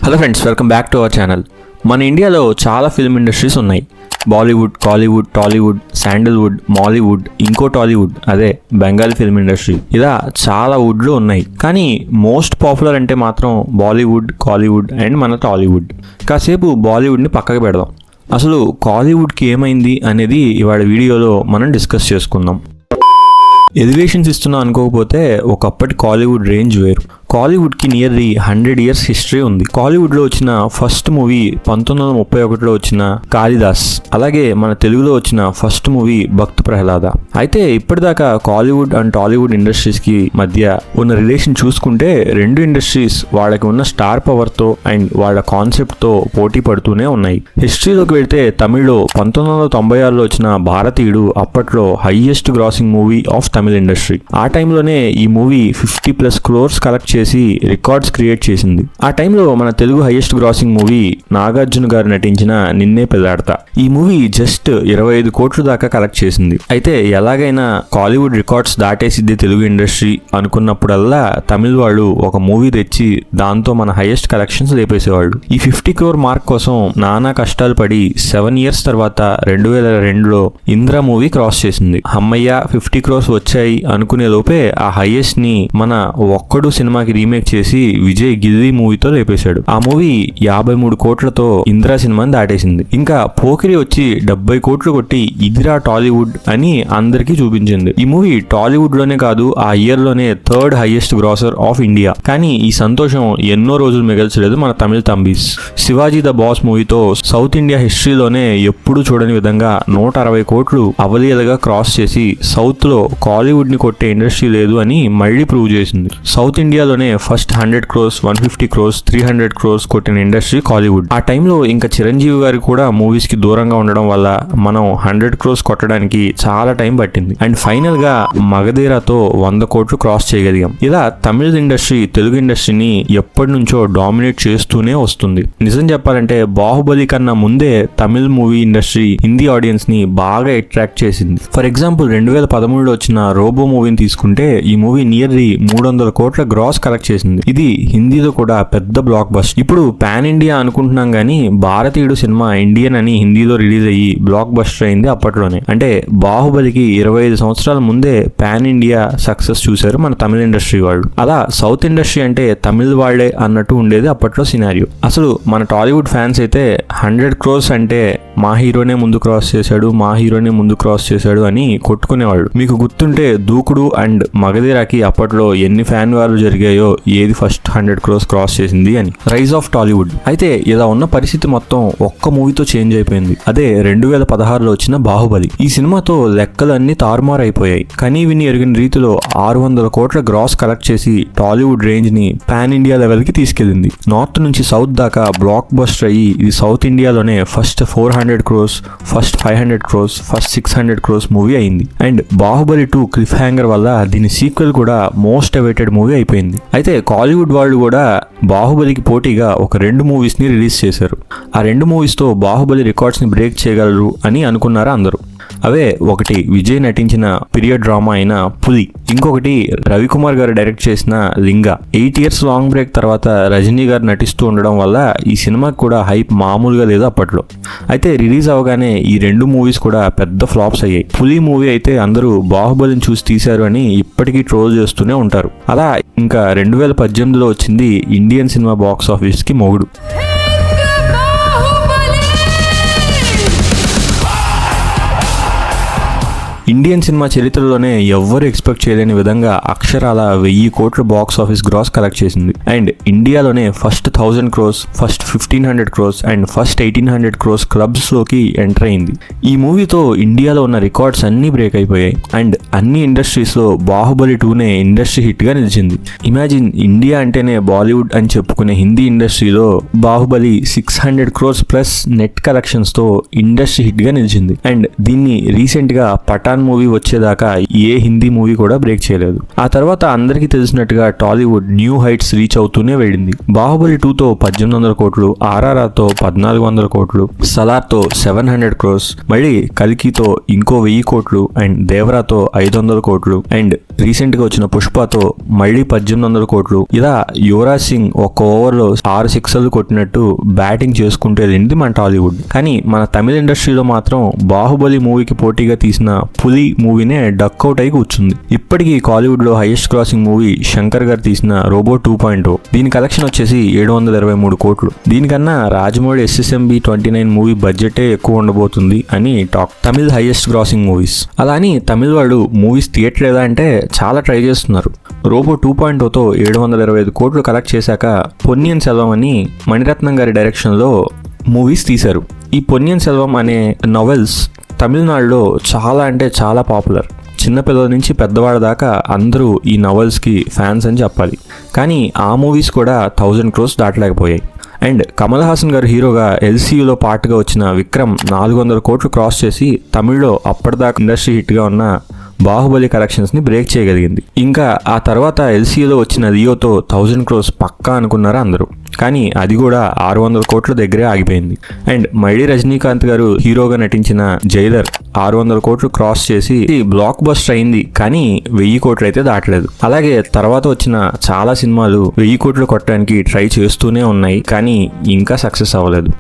Hello friends, welcome back to our channel. మన ఇండియాలో చాలా ఫిల్మ్ ఇండస్ట్రీస్ ఉన్నాయి. బాలీవుడ్, కాలీవుడ్, టాలీవుడ్, శాండల్వుడ్, మాలీవుడ్, ఇంకో టాలీవుడ్, అదే బెంగాలీ ఫిల్మ్ ఇండస్ట్రీ. ఇలా చాలా వుడ్లు ఉన్నాయి. కానీ మోస్ట్ పాపులర్ అంటే మాత్రం బాలీవుడ్, కాలీవుడ్ అండ్ మన టాలీవుడ్. కాసేపు బాలీవుడ్ని పక్కకు పెడదాం. అసలు కాలీవుడ్కి ఏమైంది అనేది ఇవాళ వీడియోలో మనం డిస్కస్ చేసుకుందాం. ఎలివేషన్స్ ఇస్తున్నా అనుకోకపోతే ఒకప్పటి కాలీవుడ్ రేంజ్ వేరు. కాలీవుడ్కి నియర్లీ 100 years హిస్టరీ ఉంది. కాలీవుడ్లో వచ్చిన ఫస్ట్ మూవీ 1931లో వచ్చిన కాళిదాస్, అలాగే మన తెలుగులో వచ్చిన ఫస్ట్ మూవీ భక్త్ ప్రహ్లాద. అయితే ఇప్పటిదాకా కాలీవుడ్ అండ్ టాలీవుడ్ ఇండస్ట్రీస్కి మధ్య ఉన్న రిలేషన్ చూసుకుంటే రెండు ఇండస్ట్రీస్ వాళ్ళకి ఉన్న స్టార్ పవర్తో అండ్ వాళ్ళ కాన్సెప్ట్తో పోటీ పడుతూనే ఉన్నాయి. హిస్టరీలోకి వెళ్తే తమిళ్లో 1996లో వచ్చిన భారతీయుడు అప్పట్లో highest grossing movie of Tamil industry. ఆ టైంలోనే ఈ మూవీ 50+ crores కలెక్ట్ చేసి రికార్డ్స్ క్రియేట్ చేసింది. ఆ టైంలో మన Telugu highest grossing movie Nagarjuna గారు నటించిన నిన్నే పెళ్లాడతా. ఈ మూవీ జస్ట్ 25 కోట్ల దాకా కలెక్ట్ చేసింది. అయితే ఎలాగైనా కాలీవుడ్ రికార్డ్స్ దాటేసిద్ది తెలుగు ఇండస్ట్రీ అనుకున్నప్పుడల్లా తమిళ్ వాళ్ళు ఒక మూవీ తెచ్చి దాంతో మన హైయెస్ట్ కలెక్షన్స్ లేపేసేవాళ్ళు. ఈ 50 crore మార్క్ కోసం నానా కష్టాలు పడి 7 years తర్వాత 2002లో ఇంద్ర మూవీ క్రాస్ చేసింది. అమ్మయ్య 50 crores వచ్చాయి అనుకునే లోపే ఆ హైయెస్ట్ ని మన ఒక్కడు సినిమాకి రీమేక్ చేసి విజయ్ గిల్లీ మూవీతో లేపేశాడు. ఆ మూవీ 53 కోట్లతో ఇంద్రా సినిమాని దాటేసింది. ఇంకా పోకిరి వచ్చి 70 కోట్లు కొట్టి ఇదిరా టాలీవుడ్ అని అందరికీ చూపించింది. ఈ మూవీ టాలీవుడ్ లోనే కాదు, ఆ ఇయర్ లోనే 3rd highest grosser of India. కానీ ఈ సంతోషం ఎన్నో రోజులు మిగల్చలేదు మన తమిళ తంబీస్. శివాజీ ద బాస్ మూవీతో సౌత్ ఇండియా హిస్టరీలోనే ఎప్పుడూ చూడని విధంగా 160 కోట్లు అవలీలగా క్రాస్ చేసి సౌత్ లో కాలీవుడ్ ని కొట్టే ఇండస్ట్రీ లేదు అని మళ్ళీ ప్రూవ్ చేసింది. సౌత్ ఇండియాలోనే ఫస్ట్ 100 crores, 150 crores, 300 crores కొట్టిన ఇండస్ట్రీ కాలీవుడ్. ఆ టైంలో ఇంకా చిరంజీవి గారు కూడా మూవీస్ కి దూరంగా ఉండడం వల్ల మనం 100 crores కొట్టడానికి చాలా టైం పట్టింది. అండ్ ఫైనల్ గా మగధీరాతో 100 కోట్లు క్రాస్ చేయగలిగాం. ఇలా తమిళ ఇండస్ట్రీ తెలుగు ఇండస్ట్రీని ఎప్పటి నుంచో డామినేట్ చేస్తూనే వస్తుంది. నిజం చెప్పాలంటే బాహుబలి కన్నా ముందే Tamil movie industry Hindi audience ని బాగా అట్రాక్ట్ చేసింది. ఫర్ ఎగ్జాంపుల్ 2013లో వచ్చిన రోబో మూవీని తీసుకుంటే ఈ మూవీ నియర్లీ 300 కోట్ల గ్రాస్ కలెక్ట్ చేసింది. ఇది హిందీలో కూడా పెద్ద బ్లాక్ బస్టర్. ఇప్పుడు పాన్ ఇండియా అనుకుంటున్నాం గానీ భారతీయుడు సినిమా ఇండియన్ అని హిందీలో రిలీజ్ అయ్యి బ్లాక్ బస్టర్ అయింది అప్పట్లోనే. అంటే బాహుబలికి 25 సంవత్సరాల ముందే పాన్ ఇండియా సక్సెస్ చూశారు మన తమిళ ఇండస్ట్రీ వాళ్ళు. అలా సౌత్ ఇండస్ట్రీ అంటే తమిళ్ వాళ్లే అన్నట్టు ఉండేది అప్పట్లో సినారియో. అసలు మన టాలీవుడ్ ఫ్యాన్స్ అయితే 100 crores అంటే మా హీరోనే ముందు క్రాస్ చేశాడు, మా హీరోనే ముందు క్రాస్ చేశాడు అని కొట్టుకునేవాళ్ళు. మీకు గుర్తుంటే దూకుడు అండ్ మగధీరాకి అప్పట్లో ఎన్ని ఫ్యాన్ వార్లు జరిగాయో, ఏది ఫస్ట్ 100 crores క్రాస్ చేసింది అని. Rise of Tollywood. అయితే ఇలా ఉన్న పరిస్థితి మొత్తం ఒక్క మూవీతో చేంజ్ అయిపోయింది. అదే 2016లో వచ్చిన బాహుబలి. ఈ సినిమాతో లెక్కలన్నీ తారుమారు అయిపోయాయి. కానీ విని ఎరిగిన రీతిలో 600 కోట్ల గ్రాస్ కలెక్ట్ చేసి టాలీవుడ్ రేంజ్ ని పాన్ ఇండియా లెవెల్ కి తీసుకెళ్లింది. నార్త్ నుంచి సౌత్ దాకా బ్లాక్ బస్టర్ అయ్యి ఇది సౌత్ ఇండియాలోనే first 400 crores, first 500 crores, first 600 crores movie అయింది. అండ్ బాహుబలి 2 క్లిఫ్ హ్యాంగర్ వల్ల దీని సీక్వెల్ కూడా మోస్ట్ అవైటెడ్ మూవీ అయిపోయింది. అయితే కాలీవుడ్ వాళ్ళు కూడా బాహుబలికి పోటీగా ఒక 2 మూవీస్ ని రిలీజ్ చేశారు. ఆ 2 మూవీస్ తో బాహుబలి రికార్డ్స్ ని బ్రేక్ చేయగలరు అని అనుకున్నారా అందరూ. అవే ఒకటి విజయ్ నటించిన పీరియడ్ డ్రామా అయిన పులి, ఇంకొకటి రవికుమార్ గారు డైరెక్ట్ చేసిన లింగా. 8 years లాంగ్ బ్రేక్ తర్వాత రజనీ గారు నటిస్తూ ఉండడం వల్ల ఈ సినిమాకి కూడా హైప్ మామూలుగా లేదు అప్పట్లో. అయితే రిలీజ్ అవగానే ఈ 2 మూవీస్ కూడా పెద్ద ఫ్లాప్స్ అయ్యాయి. పులి మూవీ అయితే అందరూ బాహుబలిని చూసి తీశారు అని ఇప్పటికీ ట్రోల్ చేస్తూనే ఉంటారు. అలా ఇంకా 2018లో వచ్చింది ఇండియన్ సినిమా బాక్స్ ఆఫీస్ కి మొగుడు. ఇండియన్ సినిమా చరిత్రలోనే ఎవ్వరు ఎక్స్పెక్ట్ చేయలేని విధంగా అక్షరాల 1000 కోట్ల బాక్స్ ఆఫీస్ గ్రాస్ కలెక్ట్ చేసింది. అండ్ ఇండియాలోనే first 1000 crores, first 1500 crores and first 1800 crores clubs లోకి ఎంటర్ అయింది. ఈ మూవీతో ఇండియాలో ఉన్న రికార్డ్స్ అన్ని బ్రేక్ అయిపోయాయి. అండ్ అన్ని ఇండస్ట్రీస్ లో బాహుబలి 2నే ఇండస్ట్రీ హిట్ గా నిలిచింది. ఇమాజిన్, ఇండియా అంటేనే బాలీవుడ్ అని చెప్పుకునే హిందీ ఇండస్ట్రీలో Baahubali 600 crores plus net collections తో ఇండస్ట్రీ హిట్ గా నిలిచింది. అండ్ దీన్ని రీసెంట్ గా పఠాన్ పఠాన్ మూవీ వచ్చేదాకా ఏ హిందీ మూవీ కూడా బ్రేక్ చేయలేదు. ఆ తర్వాత అందరికీ తెలిసినట్టుగా టాలీవుడ్ న్యూ హైట్స్ రీచ్ అవుతూనే వెళ్ళింది. బాహుబలి 2తో 1800 కోట్లు, RRRతో 1400 కోట్లు, సలార్తో 700 crores, మళ్ళీ కల్కితో ఇంకో 1000 కోట్లు అండ్ దేవరాతో 500 కోట్లు అండ్ రీసెంట్ గా వచ్చిన పుష్పతో మళ్ళీ 1800 కోట్లు. ఇలా యువరాజ్ సింగ్ ఒక ఓవర్లో 6 సిక్సర్లు కొట్టినట్టు బ్యాటింగ్ చేసుకుంటూ వెళ్ళింది మన టాలీవుడ్. కానీ మన తమిళ ఇండస్ట్రీలో మాత్రం బాహుబలి మూవీకి పోటీగా తీసిన పులి మూవీనే డక్అవుట్ అయి కూర్చుంది. ఇప్పటికీ కాలీవుడ్ లో హైయెస్ట్ క్రాసింగ్ మూవీ శంకర్ గారు తీసిన రోబో 2.0. దీని కలెక్షన్ వచ్చేసి 723 కోట్లు. దీనికన్నా రాజమౌళి SSMB 29 మూవీ బడ్జెటే ఎక్కువ ఉండబోతుంది అని talk. Tamil highest crossing movies. అలా అని తమిళ వాళ్ళు మూవీస్ తీయట్లేదా అంటే చాలా ట్రై చేస్తున్నారు. రోబో 2.0తో 725 కోట్లు కలెక్ట్ చేశాక పొన్నియిన్ సెల్వం అని మణిరత్నం గారి డైరెక్షన్ లో మూవీస్ తీశారు. ఈ పొన్నియిన్ సెల్వం అనే నవెల్స్ తమిళనాడులో చాలా అంటే చాలా పాపులర్. చిన్నపిల్లల నుంచి పెద్దవాళ్ళ దాకా అందరూ ఈ నవల్స్కి ఫ్యాన్స్ అని చెప్పాలి. కానీ ఆ మూవీస్ కూడా 1000 crores దాటలేకపోయాయి. అండ్ కమల్ హాసన్ గారు హీరోగా LCUలో పార్ట్గా వచ్చిన విక్రమ్ 400 కోట్లు క్రాస్ చేసి తమిళ్లో అప్పటిదాకా ఇండస్ట్రీ హిట్గా ఉన్న బాహుబలి కలెక్షన్స్ని బ్రేక్ చేయగలిగింది. ఇంకా ఆ తర్వాత LCUలో వచ్చిన లియోతో 1000 crores పక్కా అనుకున్నారు అందరూ. కానీ అది కూడా 600 కోట్ల దగ్గరే ఆగిపోయింది. అండ్ మళ్ళీ రజనీకాంత్ గారు హీరోగా నటించిన జైలర్ 600 కోట్లు క్రాస్ చేసి బ్లాక్ బస్టర్ అయింది. కానీ 1000 కోట్లు అయితే దాటలేదు. అలాగే తర్వాత వచ్చిన చాలా సినిమాలు 1000 కోట్లు కొట్టడానికి ట్రై చేస్తూనే ఉన్నాయి. కానీ ఇంకా సక్సెస్ అవ్వలేదు.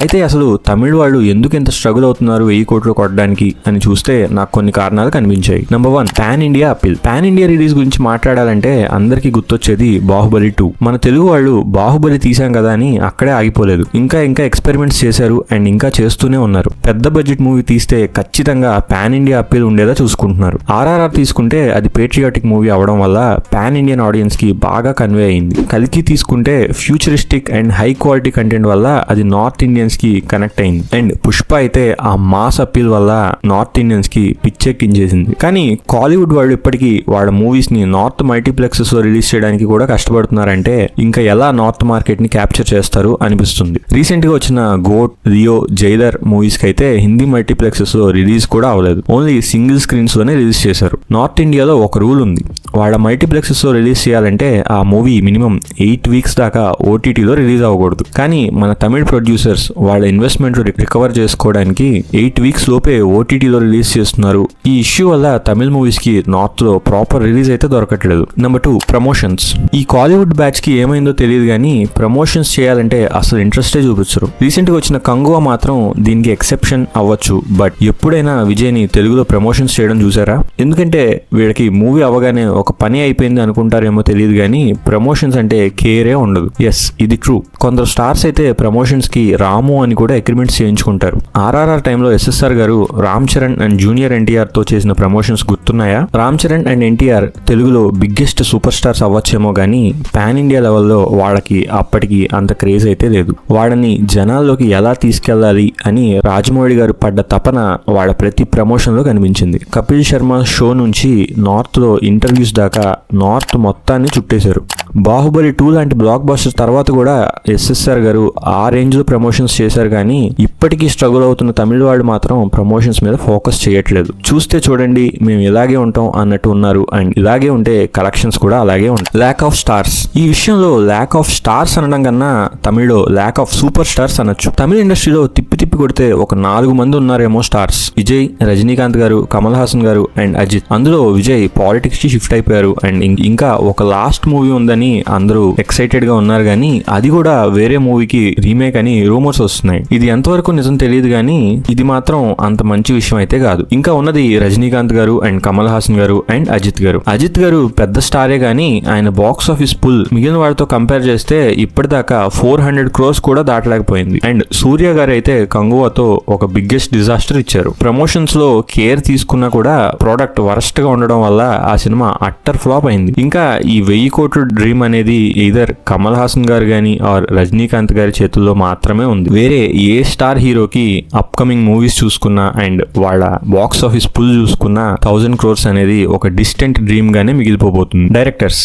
అయితే అసలు తమిళ వాళ్ళు ఎందుకు ఇంత స్ట్రగుల్ అవుతున్నారు 1000 కోట్లు కొట్టడానికి అని చూస్తే నాకు కొన్ని కారణాలు కనిపించాయి. Number 1, pan India appeal. Pan India release గురించి మాట్లాడాలంటే అందరికీ గుర్తొచ్చేది బాహుబలి 2. మన తెలుగు వాళ్ళు బాహుబలి తీసాం కదా అని అక్కడే ఆగిపోలేదు. ఇంకా ఎక్స్పెరిమెంట్స్ చేశారు అండ్ ఇంకా చేస్తూనే ఉన్నారు. పెద్ద బడ్జెట్ మూవీ తీస్తే ఖచ్చితంగా పాన్ ఇండియా అప్పీల్ ఉండేలా చూసుకుంటున్నారు. RRR తీసుకుంటే అది పేట్రియాటిక్ మూవీ అవడం వల్ల పాన్ ఇండియన్ ఆడియన్స్ కి బాగా కన్వే అయింది. కల్కి తీసుకుంటే futuristic and high quality content వల్ల అది నార్త్ ఇండియన్స్ కి కనెక్ట్ అయింది. అండ్ పుష్ప అయితే ఆ మాస్ అప్పీల్ వల్ల నార్త్ ఇండియన్స్ కి పిచ్చెక్కించేసింది. కానీ కాలీవుడ్ వాళ్ళు ఇప్పటికీ వాళ్ళ మూవీస్ ని నార్త్ మల్టీప్లెక్సెస్ లో రిలీజ్ చేయడానికి కూడా కష్టపడుతున్నారంటే ఇంకా ఎలా నార్త్ మార్కెట్ ని క్యాప్చర్ చేస్తారు అనిపిస్తుంది. రీసెంట్ గా వచ్చిన గోట్, లియో, జైలర్ మూవీస్ కి అయితే హిందీ మల్టీప్లెక్సెస్ లో రిలీజ్ కూడా అవ్వలేదు. ఓన్లీ సింగిల్ స్క్రీన్స్ లోనే రిలీజ్ చేశారు. నార్త్ ఇండియాలో ఒక రూల్ ఉంది, వాళ్ళ మల్టీప్లెక్సెస్ లో రిలీజ్ చేయాలంటే ఆ మూవీ మినిమం 8 weeks దాకా OTTలో రిలీజ్ అవ్వకూడదు. కానీ మన తమిళ ప్రొడ్యూసర్స్ వాళ్ళ ఇన్వెస్ట్మెంట్ రికవర్ చేసుకోవడానికి 8 weeks లోపే OTTలో రిలీజ్ చేస్తున్నారు. ఈ ఇష్యూ వల్ల తమిళ మూవీస్ కి నార్త్ లో ప్రాపర్ రిలీజ్ అయితే దొరకట్లేదు. Number 2, promotions. ఈ కాలీవుడ్ బ్యాచ్ కి ఏమైందో తెలియదు కానీ ప్రమోషన్స్ చేయాలంటే అసలు ఇంట్రెస్టే చూపించరు. రీసెంట్ గా వచ్చిన కంగువా మాత్రం దీనికి ఎక్సెప్షన్ అవ్వచ్చు. బట్ ఎప్పుడైనా విజయ్ ని తెలుగులో ప్రమోషన్స్ చేయడం చూసారా? ఎందుకంటే వీళ్ళకి మూవీ అవగానే ఒక పని అయిపోయింది అనుకుంటారేమో తెలియదు కానీ ప్రమోషన్స్ అంటే కేరే ఉండదు. ఎస్, ఇది ట్రూ. కొందరు స్టార్స్ అయితే ప్రమోషన్స్ కి రాము అని కూడా అగ్రిమెంట్స్ చేయించుకుంటారు. RRR టైంలో SSR గారు Ram Charan and junior NTR తో చేసిన ప్రమోషన్స్ గుర్తున్నాయా? రామ్ చరణ్ అండ్ NTR తెలుగులో బిగ్గెస్ట్ సూపర్ స్టార్స్ అవ్వచ్చేమో కానీ పాన్ ఇండియా లెవెల్లో వాళ్ళకి అప్పటికి అంత క్రేజ్ అయితే లేదు. వాళ్ళని జనాల్లోకి ఎలా తీసుకెళ్లాలి అని రాజమౌళి గారు పడ్డ తపన వాళ్ళ ప్రతి ప్రమోషన్ లో కనిపించింది. కపిల్ శర్మ షో నుంచి నార్త్ లో ఇంటర్వ్యూస్ దాకా నార్త్ మొత్తాన్ని చుట్టేశారు. బాహుబలి 2 లాంటి బ్లాక్ బస్టర్ తర్వాత కూడా SSR గారు ఆ రేంజ్ లో ప్రమోషన్స్ చేశారు కానీ ఇప్పటికీ స్ట్రగుల్ అవుతున్న తమిళ వాళ్ళు మాత్రం ప్రమోషన్స్ మీద ఫోకస్ చేయట్లేదు. చూస్తే చూడండి మేము ఇలాగే ఉంటాం అన్నట్టు ఉన్నారు. అండ్ ఇలాగే ఉంటే కలెక్షన్స్ కూడా అలాగే ఉంటాయి. Lack of stars. ఈ విషయంలో ల్యాక్ ఆఫ్ స్టార్స్ అనడం కన్నా తమిళ్లో ల్యాక్ ఆఫ్ సూపర్ స్టార్స్ అనొచ్చు. తమిళ ఇండస్ట్రీలో తిప్పి కొడితే ఒక 4 మంది ఉన్నారేమో స్టార్స్. విజయ్, రజనీకాంత్ గారు, కమల్ హాసన్ గారు అండ్ అజిత్. అందులో విజయ్ పాలిటిక్స్ కి షిఫ్ట్ అయిపోయారు. అండ్ ఇంకా ఒక లాస్ట్ మూవీ ఉందని అందరూ ఎక్సైటెడ్ గా ఉన్నారు కానీ అది కూడా వేరే మూవీకి రీమేక్ అని రూమర్స్ వస్తున్నాయి. ఇది ఎంతవరకు నిజం తెలియదు కానీ ఇది మాత్రం అంత మంచి విషయం అయితే కాదు. ఇంకా ఉన్నది రజనీకాంత్ గారు అండ్ కమల్ హాసన్ గారు అండ్ అజిత్ గారు. అజిత్ గారు పెద్ద స్టారే కానీ ఆయన బాక్స్ ఆఫీస్ పుల్ మిగిలిన వాడితో కంపేర్ చేస్తే ఇప్పటిదాకా 400 crores కూడా దాటలేకపోయింది. అండ్ సూర్య గారు అయితే కంగువాతో ఒక బిగ్గెస్ట్ డిజాస్టర్ ఇచ్చారు. ప్రమోషన్స్ లో కేర్ తీసుకున్నా కూడా ప్రోడక్ట్ వరస్ట్ గా ఉండడం వల్ల ఆ సినిమా అట్టర్ ఫ్లాప్ అయింది. ఇంకా ఈ 1000 కోట్ల డ్రీమ్ డ్రీమ్ అనేది ఎయిదర్ కమల్ హాసన్ గారు కానీ ఆర్ రజనీకాంత్ గారి చేతుల్లో మాత్రమే ఉంది. వేరే ఏ స్టార్ హీరోకి అప్కమింగ్ మూవీస్ చూసుకున్నా అండ్ వాళ్ళ బాక్స్ ఆఫీస్ పుల్ చూసుకున్నా 1000 crores అనేది ఒక డిస్టెంట్ డ్రీమ్ గానే మిగిలిపోబోతుంది. డైరెక్టర్స్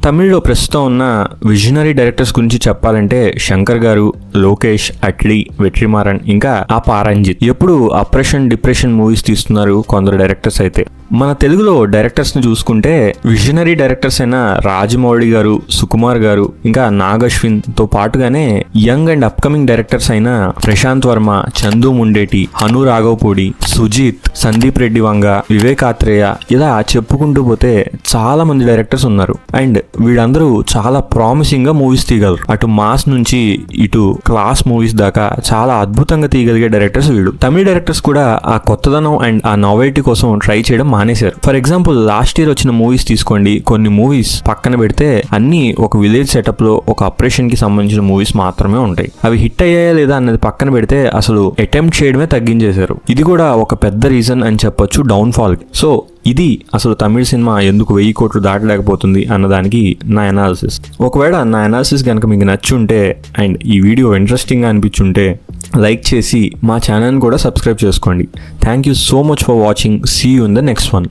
తమిళ్లో ప్రస్తుతం ఉన్న విజనరీ డైరెక్టర్స్ గురించి చెప్పాలంటే శంకర్ గారు, లోకేష్, అట్లీ, వెట్రిమారన్, ఇంకా ఆ పారంజిత్. ఎప్పుడు అప్రెషన్ డిప్రెషన్ మూవీస్ తీస్తున్నారు కొందరు డైరెక్టర్స్ అయితే. మన తెలుగులో డైరెక్టర్స్ ని చూసుకుంటే విజనరీ డైరెక్టర్స్ అయిన రాజమౌళి గారు, సుకుమార్ గారు, ఇంకా నాగ్ అశ్విన్ తో పాటుగానే యంగ్ అండ్ అప్కమింగ్ డైరెక్టర్స్ అయిన ప్రశాంత్ వర్మ, చందు ముండేటి, హను రాఘవపూడి, సుజీత్, సందీప్ రెడ్డి వంగ, వివేక్ ఆత్రేయ, ఇలా చెప్పుకుంటూ పోతే చాలా మంది డైరెక్టర్స్ ఉన్నారు. అండ్ వీళ్ళందరూ చాలా ప్రామిసింగ్ గా మూవీస్ తీయగలరు. అటు మాస్ నుంచి ఇటు క్లాస్ మూవీస్ దాకా చాలా అద్భుతంగా తీయగలిగే డైరెక్టర్స్ వీళ్ళు. తమిళ డైరెక్టర్స్ కూడా ఆ కొత్తదనం అండ్ ఆ నావెల్టీ కోసం ట్రై చేయడం మానేశారు. ఫర్ ఎగ్జాంపుల్ లాస్ట్ ఇయర్ వచ్చిన మూవీస్ తీసుకోండి. కొన్ని మూవీస్ పక్కన పెడితే అన్ని ఒక విలేజ్ సెటప్ లో ఒక ఆపరేషన్ కి సంబంధించిన మూవీస్ మాత్రమే ఉంటాయి. అవి హిట్ అయ్యాయా లేదా అన్నది పక్కన పెడితే అసలు అటెంప్ట్ చేయడమే తగ్గించేశారు. ఇది కూడా ఒక పెద్ద రీజన్ అని చెప్పొచ్చు డౌన్ ఫాల్ కి. సో ఇది అసలు తమిళ సినిమా ఎందుకు 1000 కోట్లు దాటలేకపోతుంది అన్నదానికి నా అనాలిసిస్. ఒకవేళ నా అనాలిసిస్ కనుక మీకు నచ్చుంటే అండ్ ఈ వీడియో ఇంట్రెస్టింగ్గా అనిపించుంటే లైక్ చేసి మా ఛానల్ని కూడా సబ్స్క్రైబ్ చేసుకోండి. Thank you so much for watching. See you in the next one.